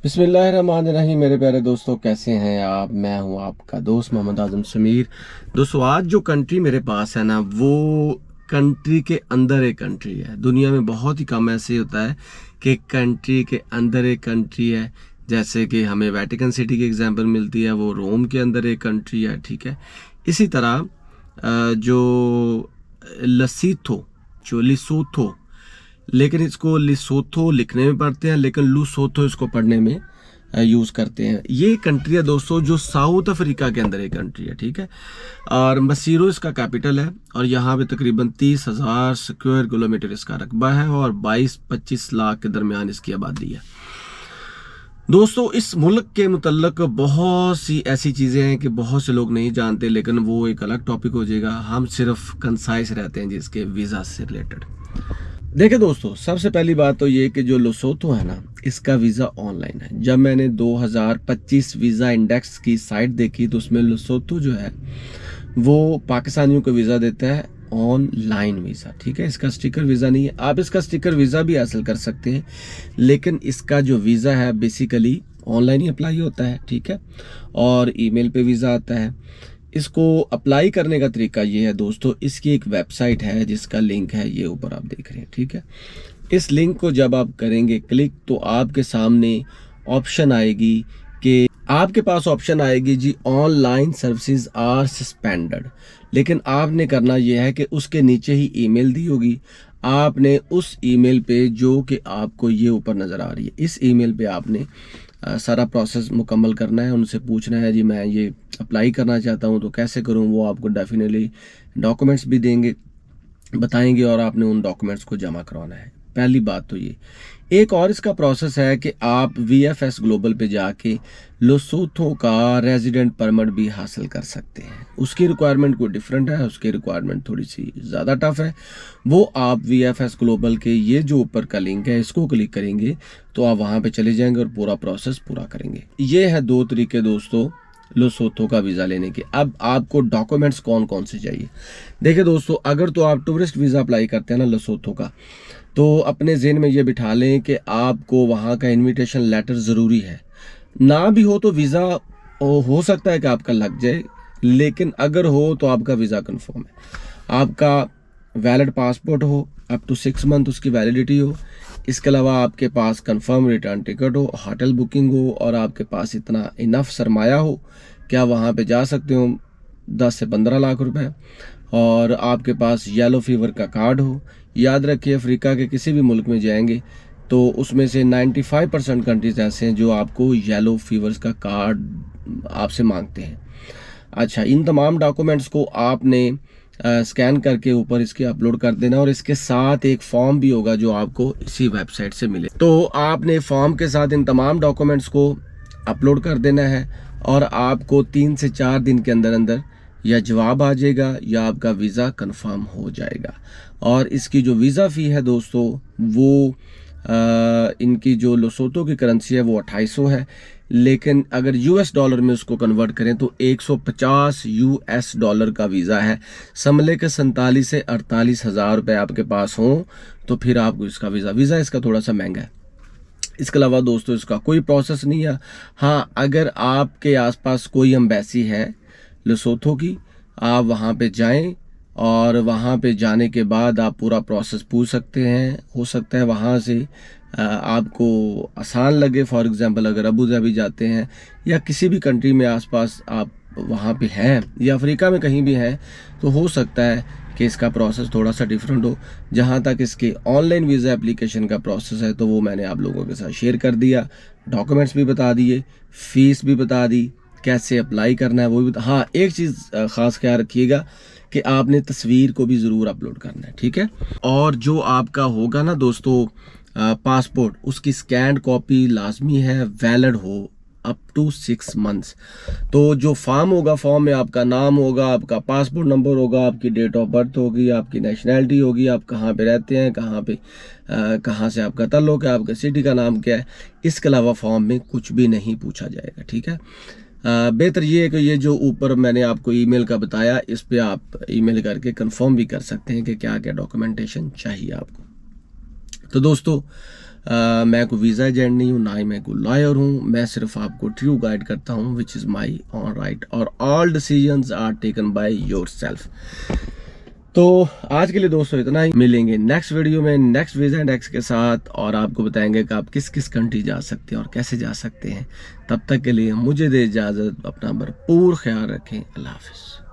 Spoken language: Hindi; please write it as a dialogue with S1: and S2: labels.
S1: बिस्मिल्लाहिर्रहमानिर्रहीम। मेरे प्यारे दोस्तों, कैसे हैं आप? मैं हूं आपका दोस्त मोहम्मद आजम समीर। दोस्तों, आज जो कंट्री मेरे पास है ना, वो कंट्री के अंदर एक कंट्री है। दुनिया में बहुत ही कम ऐसे होता है कि कंट्री के अंदर एक कंट्री है। जैसे कि हमें वेटिकन सिटी की एग्जांपल मिलती है, वो रोम के अंदर एक कंट्री है, ठीक है। इसी तरह जो लसीथो, जो लिसोथो, लेकिन इसको लिसोथो लिखने में पढ़ते हैं, लेकिन लुसोथो इसको पढ़ने में यूज़ करते हैं। ये कंट्री है दोस्तों जो साउथ अफ्रीका के अंदर एक कंट्री है, ठीक है। और मसीरो इसका कैपिटल है, और यहाँ पे तकरीबन 30,000 स्क्वायर किलोमीटर इसका रकबा है, और 22-25 लाख के दरमियान इसकी आबादी है। दोस्तों, इस मुल्क के मुतल्लक बहुत सी ऐसी चीज़ें हैं कि बहुत से लोग नहीं जानते, लेकिन वो एक अलग टॉपिक हो जाएगा। हम सिर्फ कंसाइज रहते हैं जिसके वीज़ा से रिलेटेड। देखिए दोस्तों, सबसे पहली बात तो ये कि जो लोसोथो है ना, इसका वीज़ा ऑनलाइन है। जब मैंने 2025 वीज़ा इंडेक्स की साइट देखी तो उसमें लोसोथो जो है वो पाकिस्तानियों को वीज़ा देता है ऑनलाइन वीज़ा, ठीक है। इसका स्टिकर वीज़ा नहीं है। आप इसका स्टिकर वीज़ा भी हासिल कर सकते हैं, लेकिन इसका जो वीज़ा है बेसिकली ऑनलाइन ही अप्लाई होता है, ठीक है। और ईमेल पे वीज़ा आता है। इसको अप्लाई करने का तरीका ये है दोस्तों, इसकी एक वेबसाइट है जिसका लिंक है ये ऊपर आप देख रहे हैं, ठीक है। इस लिंक को जब आप करेंगे क्लिक, तो आपके सामने ऑप्शन आएगी कि आपके पास ऑप्शन आएगी जी, ऑनलाइन सर्विसेज आर सस्पेंडेड। लेकिन आपने करना यह है कि उसके नीचे ही ईमेल दी होगी, आपने उस ईमेल पे जो कि आपको ये ऊपर नज़र आ रही है, इस ईमेल पे आपने सारा प्रोसेस मुकम्मल करना है। उनसे पूछना है जी मैं ये अप्लाई करना चाहता हूँ तो कैसे करूँ। वो आपको डेफिनेटली डॉक्यूमेंट्स भी देंगे, बताएंगे, और आपने उन डॉक्यूमेंट्स को जमा करवाना है। पहली बात तो ये। एक और इसका प्रोसेस है कि आप VFS ग्लोबल पे जाके लोसोथो का रेजिडेंट परमिट भी हासिल कर सकते हैं। उसकी रिक्वायरमेंट कोई डिफरेंट है, उसकी रिक्वायरमेंट थोड़ी सी ज़्यादा टफ है। वो आप VFS ग्लोबल के ये जो ऊपर का लिंक है, इसको क्लिक करेंगे तो आप वहाँ पे चले जाएंगे और पूरा प्रोसेस पूरा करेंगे। ये है दो तरीके दोस्तों लोसोथो का वीज़ा लेने के। अब आपको डॉक्यूमेंट्स कौन कौन से चाहिए? देखिए दोस्तों, अगर तो आप टूरिस्ट वीज़ा अप्लाई करते हैं ना लोसोथो का, तो अपने ज़हन में ये बिठा लें कि आपको वहाँ का इनविटेशन लेटर ज़रूरी है। ना भी हो तो वीज़ा हो सकता है कि आपका लग जाए, लेकिन अगर हो तो आपका वीज़ा कंफर्म है। आपका वैलिड पासपोर्ट हो, अप टू 6 मंथ उसकी वैलिडिटी हो। इसके अलावा आपके पास कंफर्म रिटर्न टिकट हो, होटल बुकिंग हो, और आपके पास इतना इनफ सरमाया हो कि आप वहाँ पे जा सकते हो 10 से 15 लाख रुपए, और आपके पास येलो फीवर का कार्ड हो। याद रखिए, अफ्रीका के किसी भी मुल्क में जाएंगे तो उसमें से 95% कंट्रीज ऐसे हैं जो आपको येलो फीवर्स का कार्ड आपसे मांगते हैं। अच्छा, इन तमाम डॉक्यूमेंट्स को आपने स्कैन करके ऊपर इसके अपलोड कर देना, और इसके साथ एक फॉर्म भी होगा जो आपको इसी वेबसाइट से मिले। तो आपने फॉर्म के साथ इन तमाम डॉक्यूमेंट्स को अपलोड कर देना है, और आपको 3 से 4 दिन के अंदर अंदर या जवाब आ जाएगा या आपका वीज़ा कंफर्म हो जाएगा। और इसकी जो वीज़ा फ़ी है दोस्तों, वो इनकी जो लोसोथो की करेंसी है वो 2800 है, लेकिन अगर US डॉलर में उसको कन्वर्ट करें तो 150 US डॉलर का वीज़ा है। समझ के 47 से 48 हज़ार रुपये आपके पास हों तो फिर आपको इसका वीज़ा इसका थोड़ा सा महंगा है। इसके अलावा दोस्तों इसका कोई प्रोसेस नहीं है। हाँ, अगर आपके आसपास कोई एम्बेसी है लोसोथो की, आप वहाँ पे जाएं, और वहाँ पे जाने के बाद आप पूरा प्रोसेस पूछ सकते हैं। हो सकता है वहाँ से आपको आसान लगे। फॉर एग्जांपल, अगर अबू धाबी जाते हैं या किसी भी कंट्री में आसपास आप वहाँ पे हैं, या अफ्रीका में कहीं भी हैं, तो हो सकता है कि इसका प्रोसेस थोड़ा सा डिफरेंट हो। जहाँ तक इसके ऑनलाइन वीज़ा एप्लीकेशन का प्रोसेस है तो वो मैंने आप लोगों के साथ शेयर कर दिया। डॉक्यूमेंट्स भी बता दिए, फ़ीस भी बता दी, कैसे अप्लाई करना है वो भी हाँ, एक चीज़ ख़ास ख्याल रखिएगा कि आपने तस्वीर को भी ज़रूर अपलोड करना है, ठीक है। और जो आपका होगा ना दोस्तों पासपोर्ट, उसकी स्कैंड कॉपी लाजमी है, वैलिड हो अप टू 6 मंथ्स। तो जो फॉर्म होगा, फॉर्म में आपका नाम होगा, आपका पासपोर्ट नंबर होगा, आपकी डेट ऑफ बर्थ होगी, आपकी नेशनैलिटी होगी, आप कहाँ पे रहते हैं, कहाँ से आपका ताल्लुक है, आपके सिटी का नाम क्या है। इसके अलावा फॉर्म में कुछ भी नहीं पूछा जाएगा, ठीक है। बेहतर ये है कि ये जो ऊपर मैंने आपको ईमेल का बताया, इस पे आप ईमेल करके कंफर्म भी कर सकते हैं कि क्या क्या डॉक्यूमेंटेशन चाहिए आपको। तो दोस्तों मैं कोई वीज़ा एजेंट नहीं हूँ, ना ही मैं कोई लॉयर हूँ। मैं सिर्फ आपको ट्रू गाइड करता हूँ which is my own right, और all decisions are taken by yourself. तो आज के लिए दोस्तों इतना ही। मिलेंगे नेक्स्ट वीडियो में नेक्स्ट वीज़ा इंडेक्स के साथ, और आपको बताएंगे कि आप किस किस कंट्री जा सकते हैं और कैसे जा सकते हैं। तब तक के लिए मुझे दे इजाज़त, अपना भरपूर ख्याल रखें। अल्लाह हाफिज़।